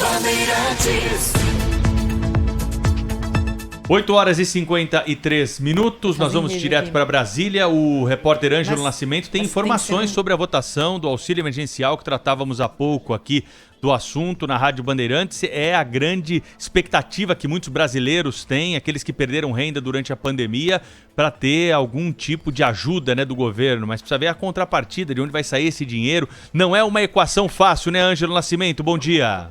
Bandeirantes. 8h53. Nós vamos direto para Brasília. O repórter Ângelo Nascimento tem informações sobre a votação do auxílio emergencial que tratávamos há pouco aqui do assunto na Rádio Bandeirantes. É a grande expectativa que muitos brasileiros têm, aqueles que perderam renda durante a pandemia, para ter algum tipo de ajuda, né, do governo. Mas precisa ver a contrapartida, de onde vai sair esse dinheiro. Não é uma equação fácil, né, Ângelo Nascimento? Bom dia.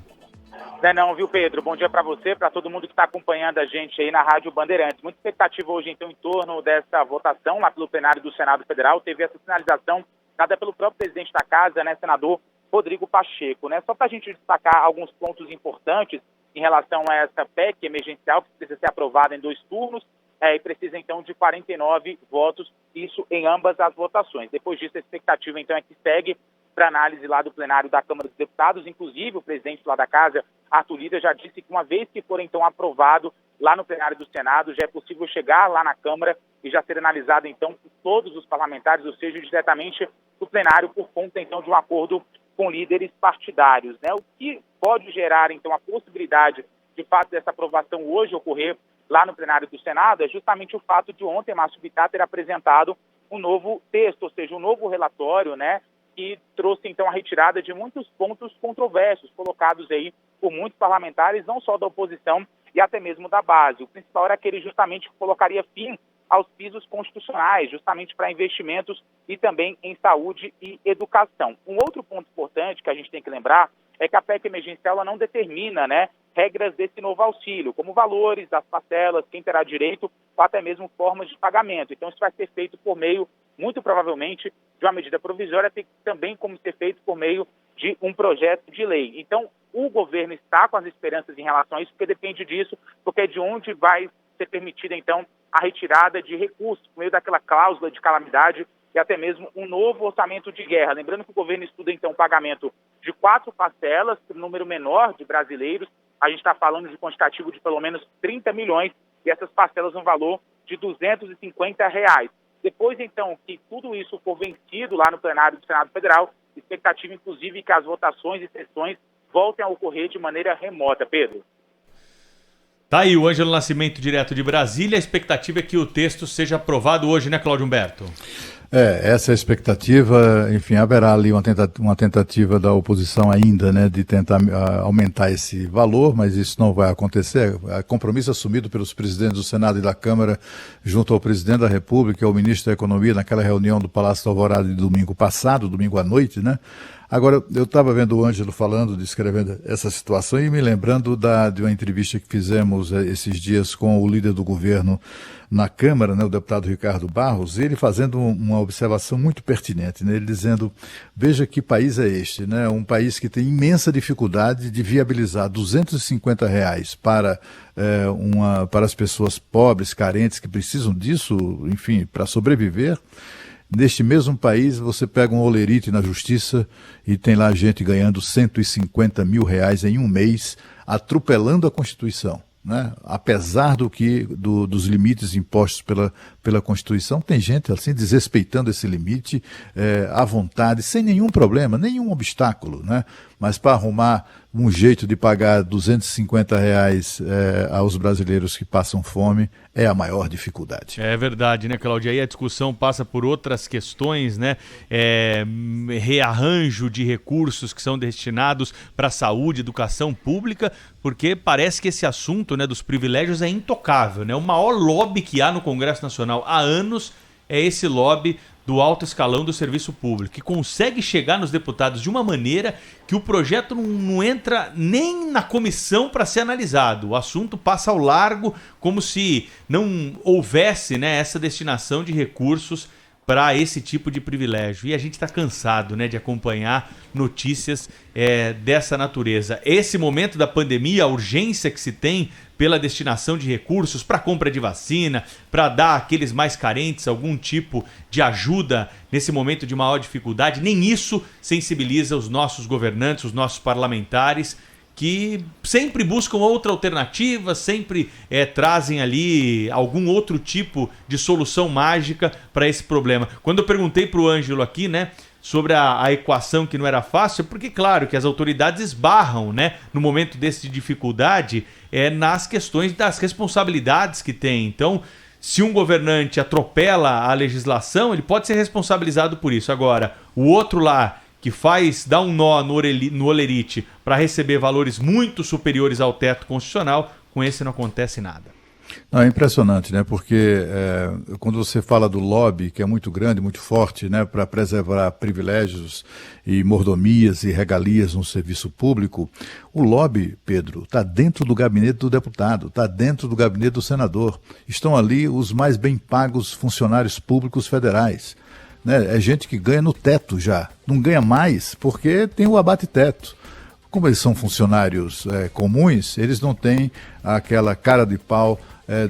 Não, viu, Pedro? Bom dia para você, para todo mundo que está acompanhando a gente aí na Rádio Bandeirantes. Muita expectativa hoje, então, em torno dessa votação lá pelo plenário do Senado Federal. Teve essa sinalização dada pelo próprio presidente da Casa, né, senador Rodrigo Pacheco, né? Só para a gente destacar alguns pontos importantes em relação a essa PEC emergencial, que precisa ser aprovada em 2 turnos, e precisa, então, de 49 votos, isso em ambas as votações. Depois disso, a expectativa, então, é que segue para análise lá do plenário da Câmara dos Deputados. Inclusive, o presidente lá da Casa, Arthur Lira, já disse que uma vez que for, então, aprovado lá no plenário do Senado, já é possível chegar lá na Câmara e já ser analisado, então, por todos os parlamentares, ou seja, diretamente do plenário, por conta, então, de um acordo com líderes partidários, né? O que pode gerar, então, a possibilidade, de fato, dessa aprovação hoje ocorrer lá no plenário do Senado é justamente o fato de ontem Márcio Bittar ter apresentado um novo texto, ou seja, um novo relatório, né, que trouxe, então, a retirada de muitos pontos controversos colocados aí por muitos parlamentares, não só da oposição e até mesmo da base. O principal era aquele justamente que colocaria fim aos pisos constitucionais, justamente para investimentos e também em saúde e educação. Um outro ponto importante que a gente tem que lembrar é que a PEC emergencial ela não determina, né, regras desse novo auxílio, como valores das parcelas, quem terá direito, ou até mesmo formas de pagamento. Então, isso vai ser feito por meio, muito provavelmente, de uma medida provisória, tem também como ser feito por meio de um projeto de lei. Então, o governo está com as esperanças em relação a isso, porque depende disso, porque é de onde vai ser permitida, então, a retirada de recursos, por meio daquela cláusula de calamidade e até mesmo um novo orçamento de guerra. Lembrando que o governo estuda, então, o pagamento de 4 parcelas, para um número menor de brasileiros. A gente está falando de quantitativo de pelo menos 30 milhões e essas parcelas no valor de R$250. Depois, então, que tudo isso for vencido lá no plenário do Senado Federal, expectativa, inclusive, que as votações e sessões voltem a ocorrer de maneira remota. Pedro. Tá aí o Ângelo Nascimento, direto de Brasília. A expectativa é que o texto seja aprovado hoje, né, Cláudio Humberto? Essa é a expectativa. Enfim, haverá ali uma tentativa da oposição ainda, né, de tentar aumentar esse valor, mas isso não vai acontecer. É compromisso assumido pelos presidentes do Senado e da Câmara, junto ao presidente da República e ao ministro da Economia, naquela reunião do Palácio do Alvorada de domingo passado, domingo à noite, né? Agora, eu estava vendo o Ângelo falando, descrevendo essa situação e me lembrando de uma entrevista que fizemos esses dias com o líder do governo na Câmara, né, o deputado Ricardo Barros, ele fazendo uma observação muito pertinente, né, ele dizendo, veja que país é este, né, um país que tem imensa dificuldade de viabilizar R$250 para as pessoas pobres, carentes, que precisam disso, enfim, para sobreviver. Neste mesmo país, você pega um olerite na justiça e tem lá gente ganhando R$150 mil em um mês, atropelando a Constituição, né? Apesar dos limites impostos pela Constituição, tem gente assim desrespeitando esse limite à vontade, sem nenhum problema, nenhum obstáculo, né? Mas para arrumar um jeito de pagar R$250 aos brasileiros que passam fome é a maior dificuldade. É verdade, né, Cláudia? Aí a discussão passa por outras questões, né? Rearranjo de recursos que são destinados para saúde, educação pública, porque parece que esse assunto, né, dos privilégios é intocável, né? O maior lobby que há no Congresso Nacional há anos é esse lobby do alto escalão do serviço público, que consegue chegar nos deputados de uma maneira que o projeto não entra nem na comissão para ser analisado. O assunto passa ao largo, como se não houvesse, né, essa destinação de recursos para esse tipo de privilégio. E a gente está cansado, né, de acompanhar notícias dessa natureza. Esse momento da pandemia, a urgência que se tem pela destinação de recursos para compra de vacina, para dar àqueles mais carentes algum tipo de ajuda nesse momento de maior dificuldade, nem isso sensibiliza os nossos governantes, os nossos parlamentares, que sempre buscam outra alternativa, sempre trazem ali algum outro tipo de solução mágica para esse problema. Quando eu perguntei para o Ângelo aqui, né, sobre a equação que não era fácil, porque claro que as autoridades esbarram, né, no momento desse de dificuldade, nas questões das responsabilidades que tem. Então, se um governante atropela a legislação, ele pode ser responsabilizado por isso. Agora, o outro lá que dá um nó no olerite para receber valores muito superiores ao teto constitucional, com esse não acontece nada. Não, é impressionante, né? Porque quando você fala do lobby, que é muito grande, muito forte, né, para preservar privilégios e mordomias e regalias no serviço público, o lobby, Pedro, está dentro do gabinete do deputado, está dentro do gabinete do senador. Estão ali os mais bem pagos funcionários públicos federais. Né? É gente que ganha no teto já, não ganha mais porque tem o abate-teto. Como eles são funcionários comuns, eles não têm aquela cara de pau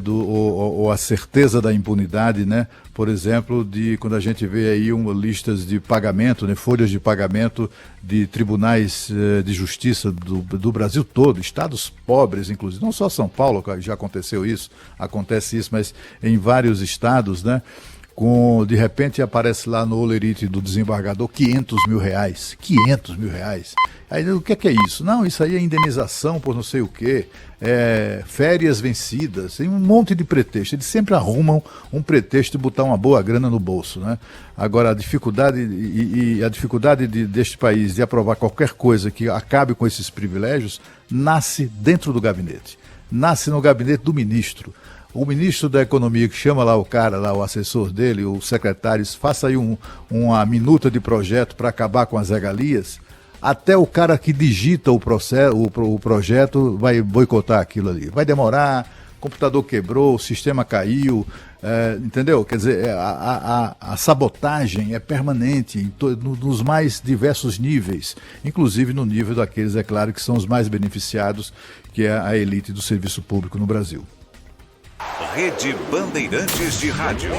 ou a certeza da impunidade, né? Por exemplo, quando a gente vê aí listas de pagamento, né? Folhas de pagamento de tribunais de justiça do Brasil todo, estados pobres, inclusive, não só São Paulo, já aconteceu isso, acontece isso, mas em vários estados, né? De repente aparece lá no olerite do desembargador 500 mil reais. 500 mil reais. Aí o que é isso? Não, isso aí é indenização por não sei o quê, férias vencidas, tem um monte de pretexto. Eles sempre arrumam um pretexto de botar uma boa grana no bolso, né? Agora, a dificuldade deste país de aprovar qualquer coisa que acabe com esses privilégios nasce dentro do gabinete. Nasce no gabinete do ministro. O ministro da Economia que chama lá o cara, lá o assessor dele, o secretário, faça aí uma minuta de projeto para acabar com as regalias, até o cara que digita o projeto vai boicotar aquilo ali. Vai demorar, o computador quebrou, o sistema caiu, entendeu? Quer dizer, a sabotagem é permanente nos mais diversos níveis, inclusive no nível daqueles, é claro, que são os mais beneficiados, que é a elite do serviço público no Brasil. Rede Bandeirantes de Rádio.